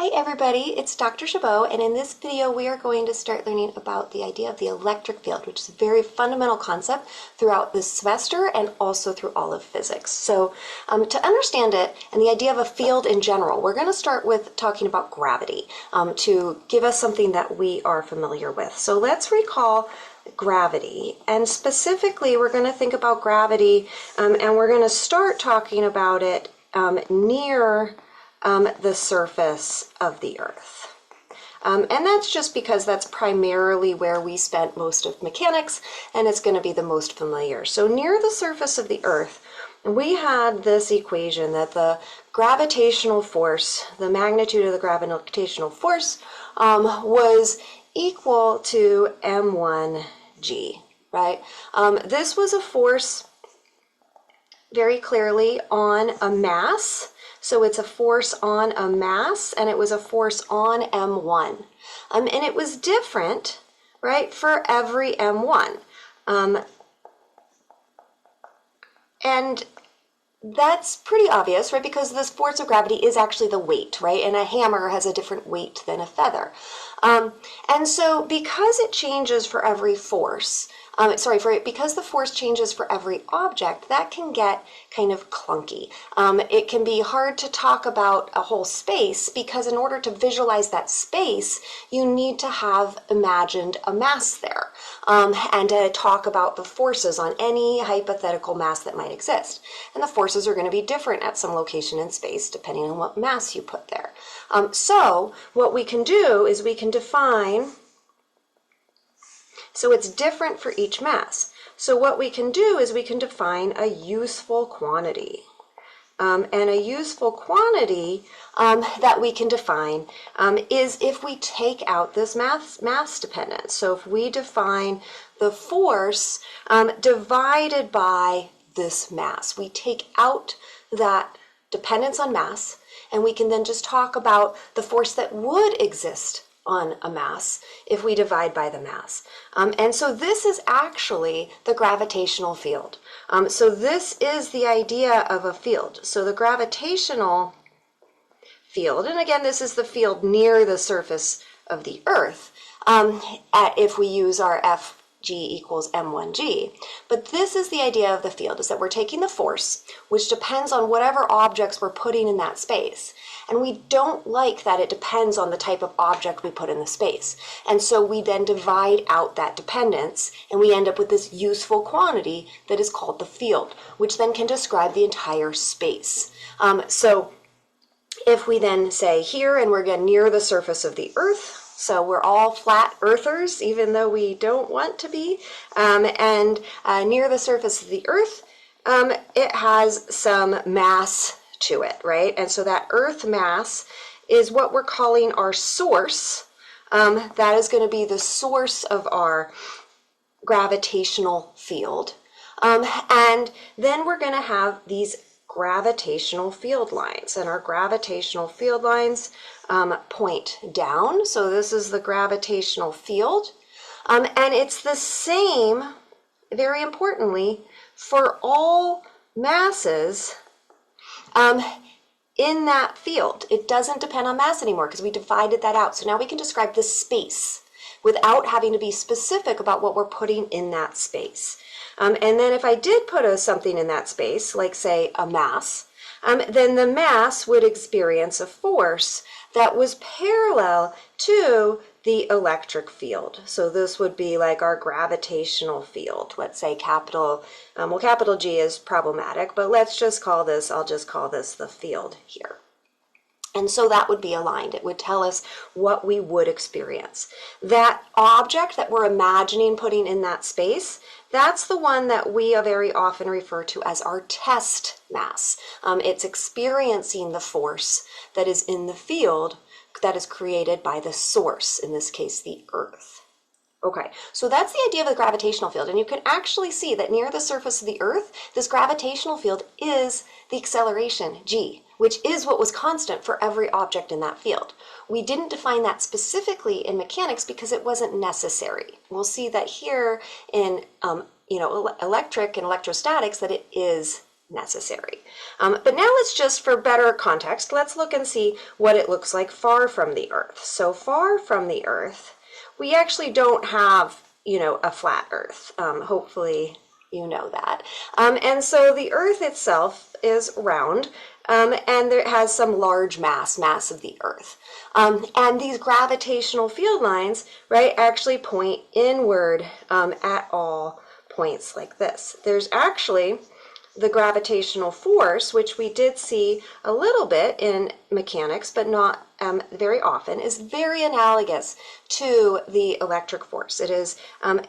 Hi everybody, it's Dr. Chabot, and in this video we are going to start learning about the idea of the electric field, which is a very fundamental concept throughout this semester and also through all of physics. So to understand it and the idea of a field in general, we're going to start with talking about gravity to give us something that we are familiar with. So let's recall gravity, and specifically we're going to think about gravity and we're going to start talking about it near the surface of the Earth. And that's just because that's primarily where we spent most of mechanics, and it's going to be the most familiar. So near the surface of the Earth, we had this equation that the gravitational force, the magnitude of the gravitational force, was equal to m1g, right? This was a force very clearly on a mass. So it's a force on a mass, and it was a force on m1. And it was different, right, for every m1. And that's pretty obvious, right, because this force of gravity is actually the weight, right, and a hammer has a different weight than a feather. And so because it changes for every force, because the force changes for every object, that can get kind of clunky. It can be hard to talk about a whole space because in order to visualize that space, you need to have imagined a mass there and to talk about the forces on any hypothetical mass that might exist. And the forces are going to be different at some location in space depending on what mass you put there. So what we can do is we can define. So it's different for each mass. So what we can do is we can define a useful quantity. And a useful quantity that we can define is if we take out this mass dependence. So if we define the force divided by this mass, we take out that dependence on mass, and we can then just talk about the force that would exist on a mass if we divide by the mass. And so this is actually the gravitational field. So this is the idea of a field. So the gravitational field, and again this is the field near the surface of the Earth, if we use our Fg equals m1g. But this is the idea of the field, is that we're taking the force, which depends on whatever objects we're putting in that space. And we don't like that it depends on the type of object we put in the space. And so we then divide out that dependence, and we end up with this useful quantity that is called the field, which then can describe the entire space. So if we then say here, and we're again near the surface of the Earth, so we're all flat earthers, even though we don't want to be, and near the surface of the Earth, it has some mass to it, right? And so that Earth mass is what we're calling our source. That is going to be the source of our gravitational field. And then we're going to have these gravitational field lines, and our gravitational field lines point down. So this is the gravitational field, and it's the same, very importantly, for all masses in that field. It doesn't depend on mass anymore because we divided that out. So now we can describe the space without having to be specific about what we're putting in that space. And then if I did put something in that space, like say a mass, then the mass would experience a force that was parallel to the electric field. So this would be like our gravitational field. Let's say capital G is problematic, but let's just call this, I'll just call this the field here. And so that would be aligned. It would tell us what we would experience. That object that we're imagining putting in that space, that's the one that we very often refer to as our test mass. It's experiencing the force that is in the field that is created by the source, in this case the Earth. Okay, so that's the idea of the gravitational field, and you can actually see that near the surface of the Earth, this gravitational field is the acceleration g, which is what was constant for every object in that field. We didn't define that specifically in mechanics because it wasn't necessary. We'll see that here in electric and electrostatics that it is necessary. But now let's just, for better context, let's look and see what it looks like far from the Earth. So far from the Earth, we actually don't have, a flat Earth. Hopefully you know that. And so the Earth itself is round, and it has some large mass of the Earth. And these gravitational field lines, right, actually point inward at all points like this. There's actually the gravitational force, which we did see a little bit in mechanics, but not very often, is very analogous to the electric force. It is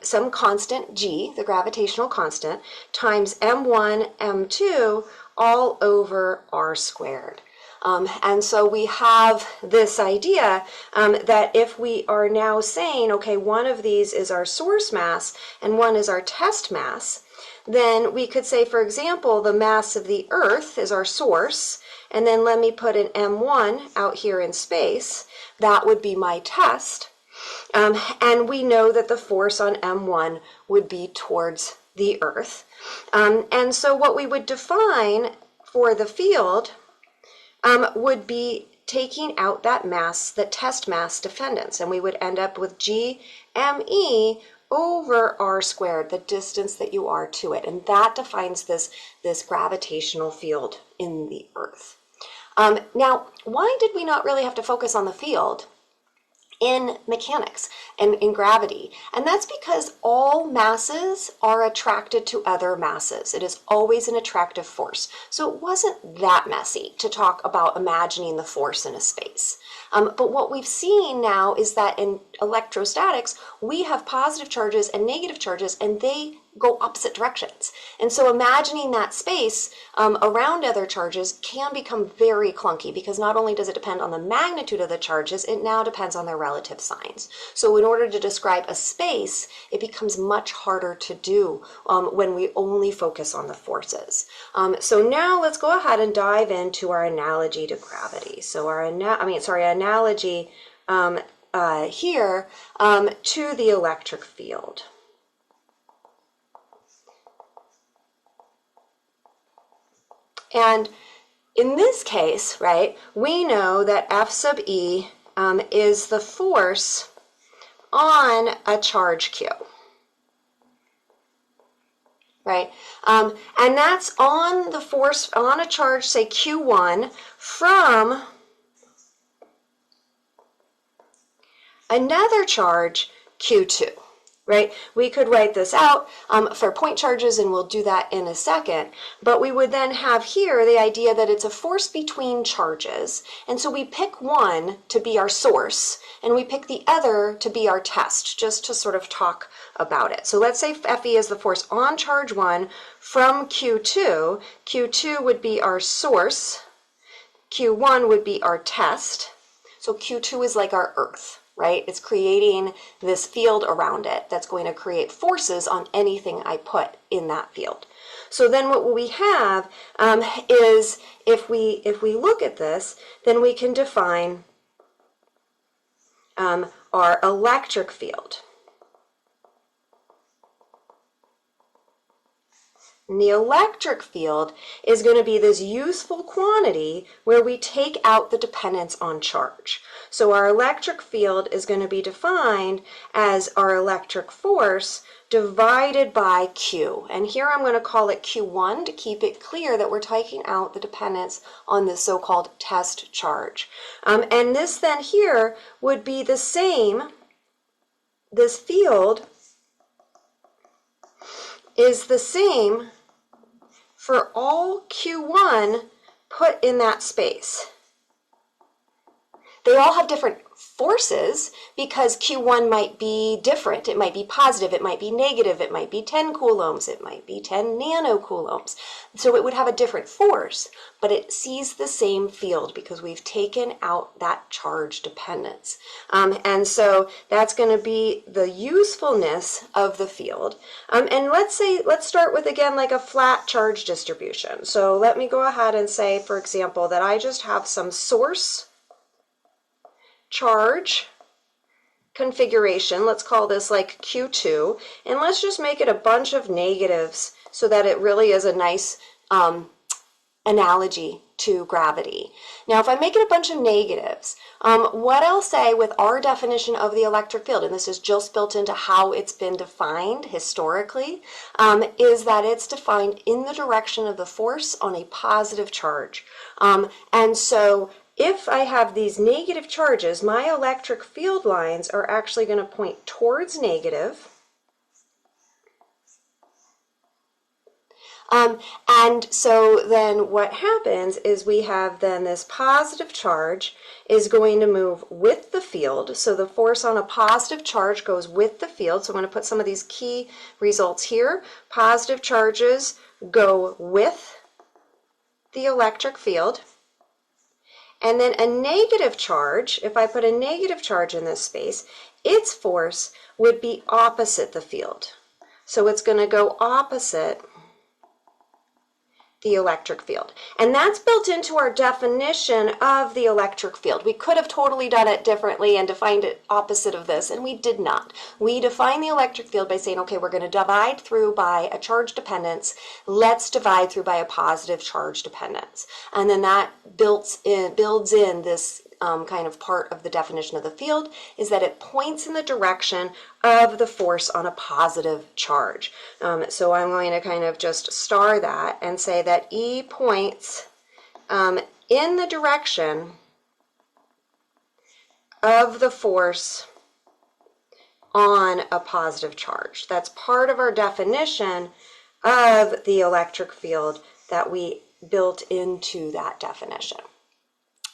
some constant g, the gravitational constant, times m1, m2, all over r squared. And so we have this idea that if we are now saying, okay, one of these is our source mass and one is our test mass, then we could say, for example, the mass of the Earth is our source, and then let me put an m1 out here in space. That would be my test. And we know that the force on m1 would be towards the Earth. And so what we would define for the field would be taking out that mass, the test mass dependence, and we would end up with g me over r squared, the distance that you are to it. And that defines this gravitational field in the Earth. Now, why did we not really have to focus on the field in mechanics and in gravity? And that's because all masses are attracted to other masses. It is always an attractive force. So it wasn't that messy to talk about imagining the force in a space. But what we've seen now is that in electrostatics, we have positive charges and negative charges, and they go opposite directions. And so imagining that space around other charges can become very clunky, because not only does it depend on the magnitude of the charges, it now depends on their relative signs. So in order to describe a space, it becomes much harder to do when we only focus on the forces. So now let's go ahead and dive into our analogy to gravity. So our analogy here to the electric field. And in this case, right, we know that F sub E is the force on a charge Q, right? And that's on the force on a charge, say Q1, from another charge Q2. Right? We could write this out for point charges, and we'll do that in a second. But we would then have here the idea that it's a force between charges. And so we pick one to be our source, and we pick the other to be our test, just to sort of talk about it. So let's say Fe is the force on charge 1 from Q2. Q2 would be our source. Q1 would be our test. So Q2 is like our Earth. Right? It's creating this field around it that's going to create forces on anything I put in that field. So then what we have is, if we look at this, then we can define our electric field. And the electric field is going to be this useful quantity where we take out the dependence on charge. So our electric field is going to be defined as our electric force divided by Q. And here I'm going to call it Q1 to keep it clear that we're taking out the dependence on this so-called test charge. And this then here would be the same, this field is the same for all Q1 put in that space. They all have different forces because Q1 might be different. It might be positive, it might be negative, it might be 10 coulombs, it might be 10 nanocoulombs. So it would have a different force, but it sees the same field because we've taken out that charge dependence. And so that's going to be the usefulness of the field. And let's start with, again, like a flat charge distribution. So let me go ahead and say, for example, that I just have some source charge configuration. Let's call this like Q2, and let's just make it a bunch of negatives so that it really is a nice analogy to gravity. Now, if I make it a bunch of negatives, what I'll say with our definition of the electric field, and this is just built into how it's been defined historically, is that it's defined in the direction of the force on a positive charge. And so if I have these negative charges, my electric field lines are actually going to point towards negative. And so then what happens is we have then this positive charge is going to move with the field. So the force on a positive charge goes with the field. So I'm going to put some of these key results here. Positive charges go with the electric field. And then a negative charge, if I put a negative charge in this space, its force would be opposite the field. So it's going to go opposite the electric field. And that's built into our definition of the electric field. We could have totally done it differently and defined it opposite of this, and we did not. We define the electric field by saying, okay, we're going to divide through by a charge dependence. Let's divide through by a positive charge dependence. And then that builds in this kind of part of the definition of the field, is that it points in the direction of the force on a positive charge. So I'm going to kind of just star that and say that E points in the direction of the force on a positive charge. That's part of our definition of the electric field that we built into that definition.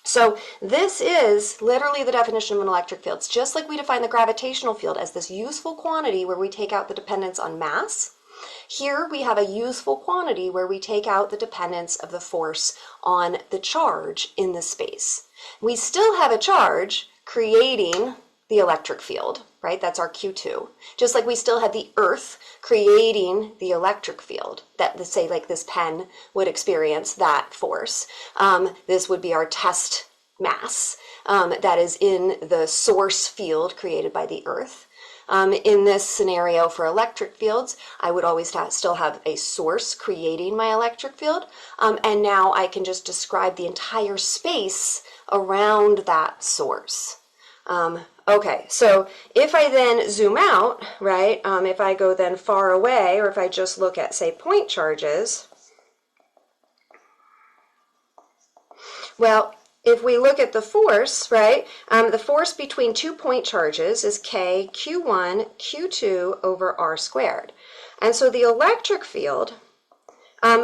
So this is literally the definition of an electric field. It's just like we define the gravitational field as this useful quantity where we take out the dependence on mass. Here we have a useful quantity where we take out the dependence of the force on the charge in the space. We still have a charge creating the electric field, right? That's our Q2. Just like we still have the Earth creating the electric field that, say, like this pen would experience that force. This would be our test mass that is in the source field created by the Earth. In this scenario for electric fields, I would always still have a source creating my electric field, and now I can just describe the entire space around that source. Okay, so if I then zoom out, right, if I go then far away, or if I just look at, say, point charges, well, if we look at the force, right, the force between 2 point charges is K, Q1, Q2 over R squared. And so the electric field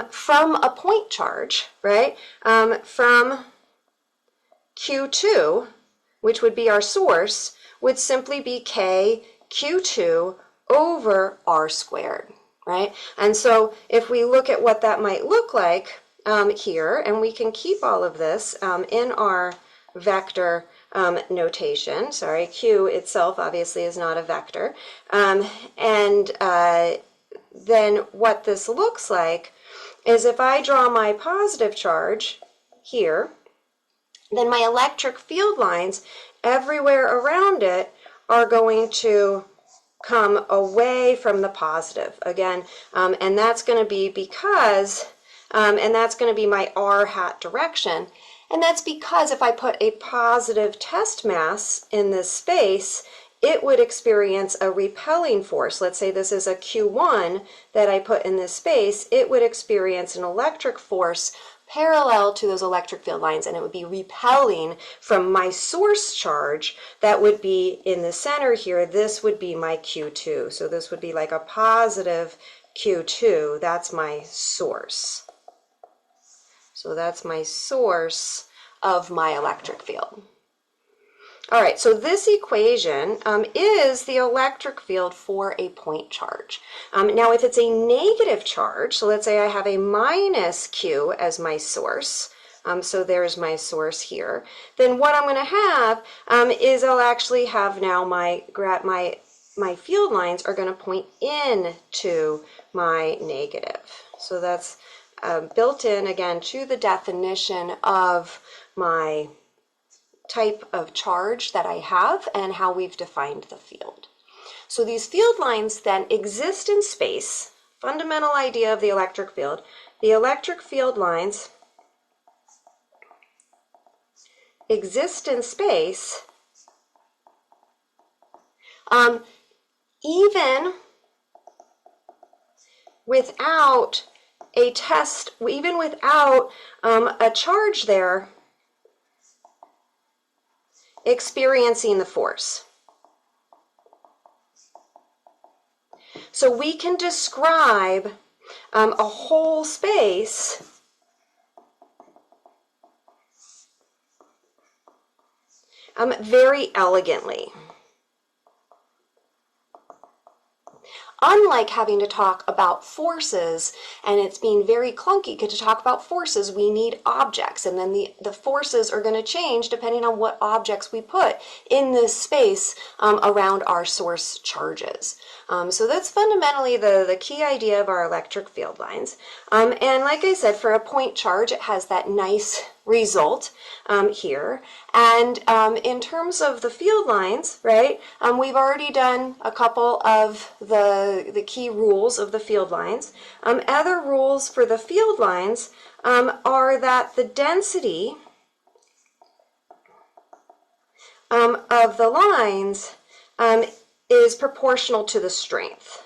from a point charge, right, from Q2, which would be our source, would simply be K Q2 over R squared, right? And so if we look at what that might look like here, and we can keep all of this in our vector notation. Sorry, Q itself obviously is not a vector. Then what this looks like is if I draw my positive charge here, then my electric field lines everywhere around it are going to come away from the positive again, and that's going to be because, and that's going to be my R hat direction, and that's because if I put a positive test mass in this space, it would experience a repelling force. Let's say this is a Q1 that I put in this space, it would experience an electric force parallel to those electric field lines, and it would be repelling from my source charge that would be in the center here. This would be my Q2. So this would be like a positive Q2. That's my source. So that's my source of my electric field. All right, so this equation is the electric field for a point charge. Now, if it's a negative charge, so let's say I have a minus Q as my source, so there's my source here, then what I'm going to have is I'll actually have now my field lines are going to point in to my negative. So that's built in, again, to the definition of my type of charge that I have and how we've defined the field. So these field lines then exist in space. Fundamental idea of the electric field. the electric field lines exist in space, even without a test, even without a charge there experiencing the force. So we can describe a whole space very elegantly. Unlike having to talk about forces, and it's being very clunky, because to talk about forces we need objects, and then the forces are going to change depending on what objects we put in this space around our source charges. So that's fundamentally the key idea of our electric field lines. And like I said, for a point charge, it has that nice result here. And in terms of the field lines, right, we've already done a couple of the key rules of the field lines. Other rules for the field lines are that the density of the lines is proportional to the strength.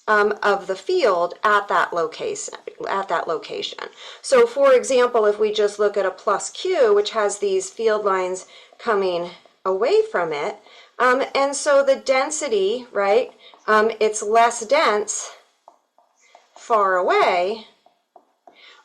Of the field at that location. So for example, if we just look at a plus Q, which has these field lines coming away from it, and so the density, right, it's less dense far away,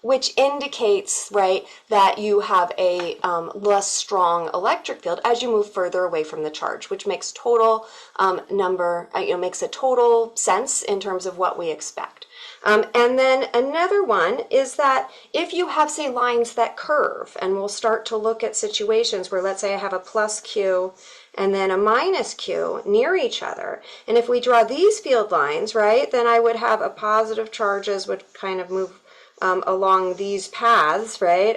which indicates, right, that you have a less strong electric field as you move further away from the charge, which makes total makes a total sense in terms of what we expect. And then another one is that if you have, say, lines that curve, and we'll start to look at situations where, let's say I have a plus Q and then a minus Q near each other, and if we draw these field lines, right, then I would have a positive charges would kind of move along these paths, right,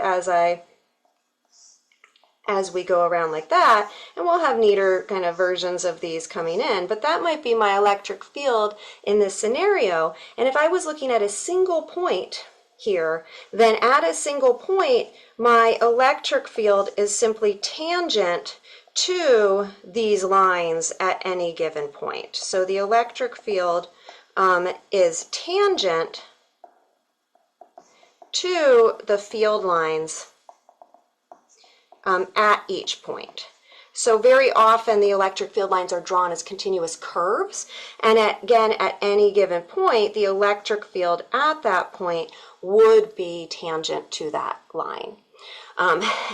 as we go around like that, and we'll have neater kind of versions of these coming in, but that might be my electric field in this scenario. And if I was looking at a single point here, then at a single point, my electric field is simply tangent to these lines at any given point. So the electric field is tangent to the field lines at each point. So very often the electric field lines are drawn as continuous curves, and again at any given point the electric field at that point would be tangent to that line.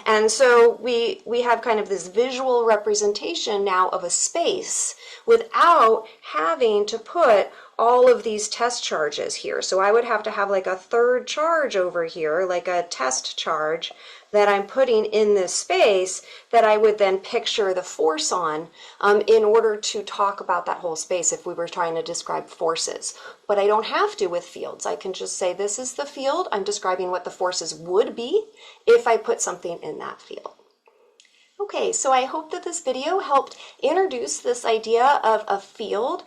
And so we have kind of this visual representation now of a space without having to put all of these test charges here. So I would have to have like a third charge over here, like a test charge that I'm putting in this space that I would then picture the force on in order to talk about that whole space if we were trying to describe forces. But I don't have to with fields. I can just say this is the field. I'm describing what the forces would be if I put something in that field. Okay, so I hope that this video helped introduce this idea of a field.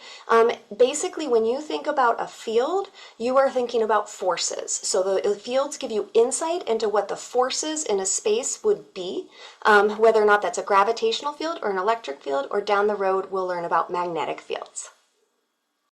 Basically, when you think about a field, you are thinking about forces. So the fields give you insight into what the forces in a space would be, whether or not that's a gravitational field or an electric field, or down the road we'll learn about magnetic fields.